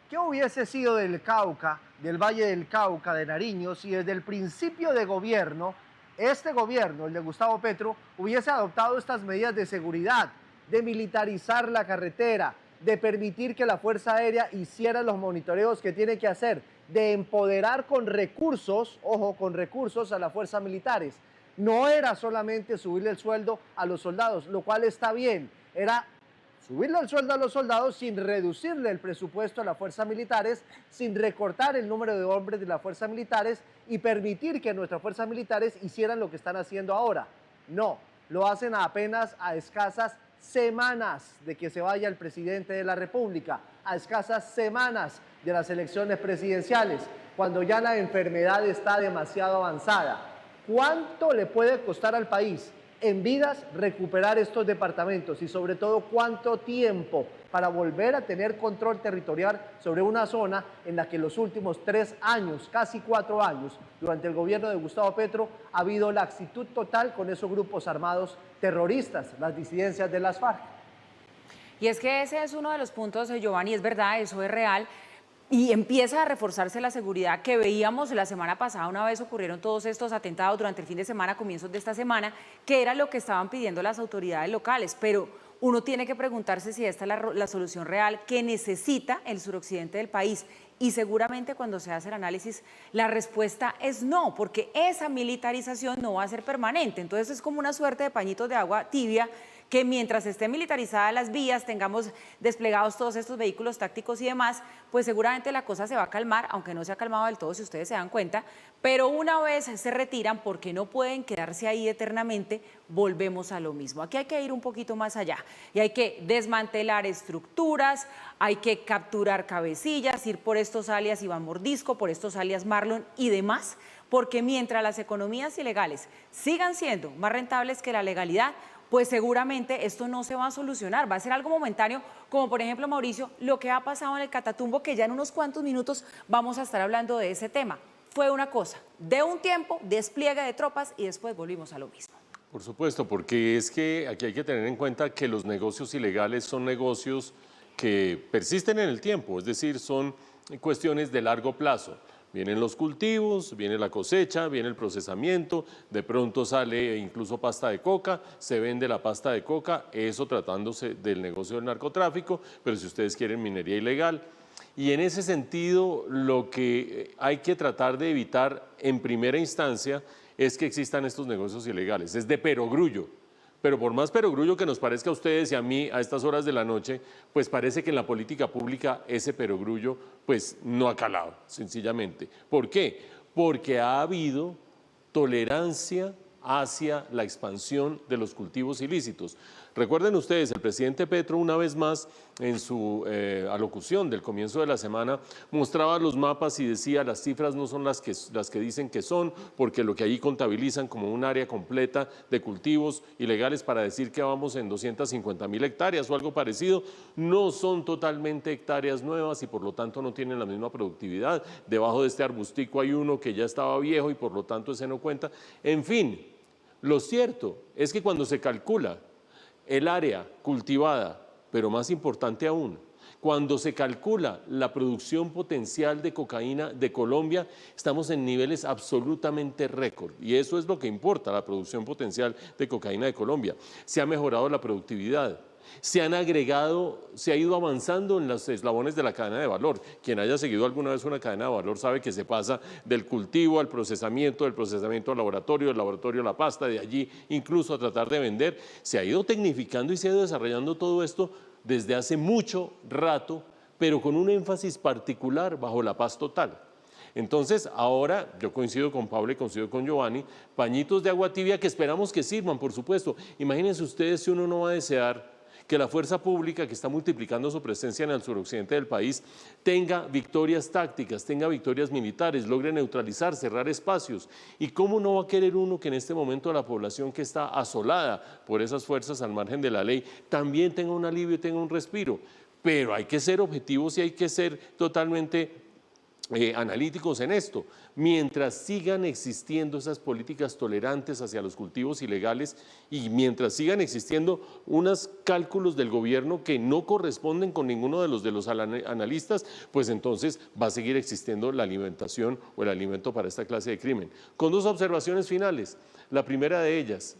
¿Qué hubiese sido del Cauca, del Valle del Cauca, de Nariño, si desde el principio de gobierno, este gobierno, el de Gustavo Petro, hubiese adoptado estas medidas de seguridad, de militarizar la carretera, de permitir que la Fuerza Aérea hiciera los monitoreos que tiene que hacer, de empoderar con recursos, ojo, con recursos a las fuerzas militares? No era solamente subirle el sueldo a los soldados, lo cual está bien, era subirle el sueldo a los soldados sin reducirle el presupuesto a las fuerzas militares, sin recortar el número de hombres de las fuerzas militares y permitir que nuestras fuerzas militares hicieran lo que están haciendo ahora. No, lo hacen apenas a escasas semanas de que se vaya el presidente de la República, a escasas semanas de las elecciones presidenciales, cuando ya la enfermedad está demasiado avanzada. ¿Cuánto le puede costar al país en vidas recuperar estos departamentos y sobre todo cuánto tiempo para volver a tener control territorial sobre una zona en la que en los últimos 3 años, casi 4 años, durante el gobierno de Gustavo Petro, ha habido laxitud total con esos grupos armados terroristas, las disidencias de las FARC? Y es que ese es uno de los puntos, Giovanni, es verdad, eso es real. Y empieza a reforzarse la seguridad que veíamos la semana pasada, una vez ocurrieron todos estos atentados durante el fin de semana, comienzos de esta semana, que era lo que estaban pidiendo las autoridades locales. Pero uno tiene que preguntarse si esta es la solución real que necesita el suroccidente del país. Y seguramente cuando se hace el análisis, la respuesta es no, porque esa militarización no va a ser permanente. Entonces es como una suerte de pañitos de agua tibia, que mientras estén militarizadas las vías, tengamos desplegados todos estos vehículos tácticos y demás, pues seguramente la cosa se va a calmar, aunque no se ha calmado del todo si ustedes se dan cuenta, pero una vez se retiran, porque no pueden quedarse ahí eternamente, volvemos a lo mismo. Aquí hay que ir un poquito más allá y hay que desmantelar estructuras, hay que capturar cabecillas, ir por estos alias Iván Mordisco, por estos alias Marlon y demás, porque mientras las economías ilegales sigan siendo más rentables que la legalidad, pues seguramente esto no se va a solucionar, va a ser algo momentáneo, como por ejemplo, Mauricio, lo que ha pasado en el Catatumbo, que ya en unos cuantos minutos vamos a estar hablando de ese tema. Fue una cosa, de un tiempo, despliegue de tropas y después volvimos a lo mismo. Por supuesto, porque es que aquí hay que tener en cuenta que los negocios ilegales son negocios que persisten en el tiempo, es decir, son cuestiones de largo plazo. Vienen los cultivos, viene la cosecha, viene el procesamiento, de pronto sale incluso pasta de coca, se vende la pasta de coca, eso tratándose del negocio del narcotráfico, pero si ustedes quieren minería ilegal. Y en ese sentido, lo que hay que tratar de evitar en primera instancia es que existan estos negocios ilegales, es de perogrullo. Pero por más perogrullo que nos parezca a ustedes y a mí a estas horas de la noche, pues parece que en la política pública ese perogrullo pues no ha calado, sencillamente. ¿Por qué? Porque ha habido tolerancia hacia la expansión de los cultivos ilícitos. Recuerden ustedes, el presidente Petro una vez más en su alocución del comienzo de la semana mostraba los mapas y decía las cifras no son las que dicen que son, porque lo que allí contabilizan como un área completa de cultivos ilegales para decir que vamos en 250.000 hectáreas o algo parecido, no son totalmente hectáreas nuevas y por lo tanto no tienen la misma productividad. Debajo de este arbustico hay uno que ya estaba viejo y por lo tanto ese no cuenta. En fin, lo cierto es que cuando se calcula el área cultivada, pero más importante aún, cuando se calcula la producción potencial de cocaína de Colombia, estamos en niveles absolutamente récord. Y eso es lo que importa, la producción potencial de cocaína de Colombia. Se ha mejorado la productividad. Se han agregado, se ha ido avanzando en los eslabones de la cadena de valor. Quien haya seguido alguna vez una cadena de valor sabe que se pasa del cultivo al procesamiento, del procesamiento al laboratorio, del laboratorio a la pasta, de allí incluso a tratar de vender. Se ha ido tecnificando y se ha ido desarrollando todo esto desde hace mucho rato, pero con un énfasis particular bajo la paz total. Entonces, ahora, yo coincido con Pablo y coincido con Giovanni, pañitos de agua tibia que esperamos que sirvan, por supuesto. Imagínense ustedes si uno no va a desear que la fuerza pública que está multiplicando su presencia en el suroccidente del país tenga victorias tácticas, tenga victorias militares, logre neutralizar, cerrar espacios. ¿Y cómo no va a querer uno que en este momento la población que está asolada por esas fuerzas al margen de la ley también tenga un alivio y tenga un respiro? Pero hay que ser objetivos y hay que ser totalmente analíticos en esto. Mientras sigan existiendo esas políticas tolerantes hacia los cultivos ilegales y mientras sigan existiendo unos cálculos del gobierno que no corresponden con ninguno de los analistas, pues entonces va a seguir existiendo la alimentación o el alimento para esta clase de crimen. Con dos observaciones finales. La primera de ellas,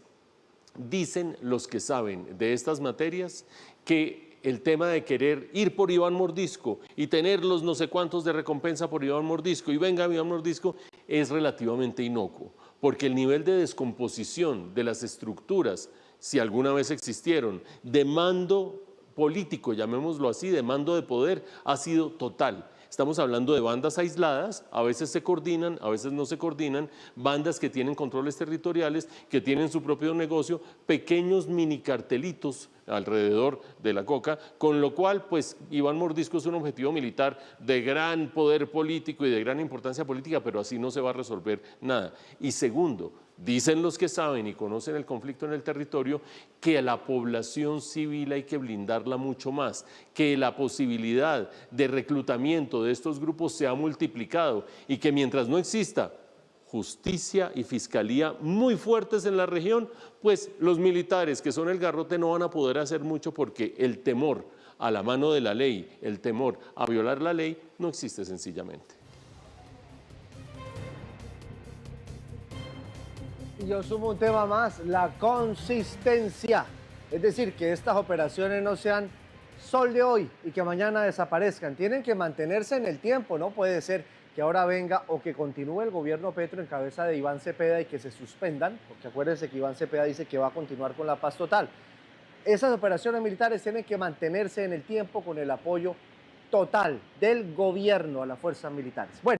dicen los que saben de estas materias que el tema de querer ir por Iván Mordisco y tener los no sé cuántos de recompensa por Iván Mordisco y venga Iván Mordisco es relativamente inocuo, porque el nivel de descomposición de las estructuras, si alguna vez existieron, de mando político, llamémoslo así, de mando de poder, ha sido total. Estamos hablando de bandas aisladas, a veces se coordinan, a veces no se coordinan, bandas que tienen controles territoriales, que tienen su propio negocio, pequeños mini cartelitos alrededor de la coca, con lo cual pues Iván Mordisco es un objetivo militar de gran poder político y de gran importancia política, pero así no se va a resolver nada. Y segundo, dicen los que saben y conocen el conflicto en el territorio que a la población civil hay que blindarla mucho más, que la posibilidad de reclutamiento de estos grupos se ha multiplicado y que mientras no exista justicia y fiscalía muy fuertes en la región, pues los militares que son el garrote no van a poder hacer mucho porque el temor a la mano de la ley, el temor a violar la ley no existe sencillamente. Y yo sumo un tema más, la consistencia. Es decir, que estas operaciones no sean sol de hoy y que mañana desaparezcan. Tienen que mantenerse en el tiempo, no puede ser que ahora venga o que continúe el gobierno Petro en cabeza de Iván Cepeda y que se suspendan, porque acuérdense que Iván Cepeda dice que va a continuar con la paz total. Esas operaciones militares tienen que mantenerse en el tiempo con el apoyo total del gobierno a las fuerzas militares. Bueno.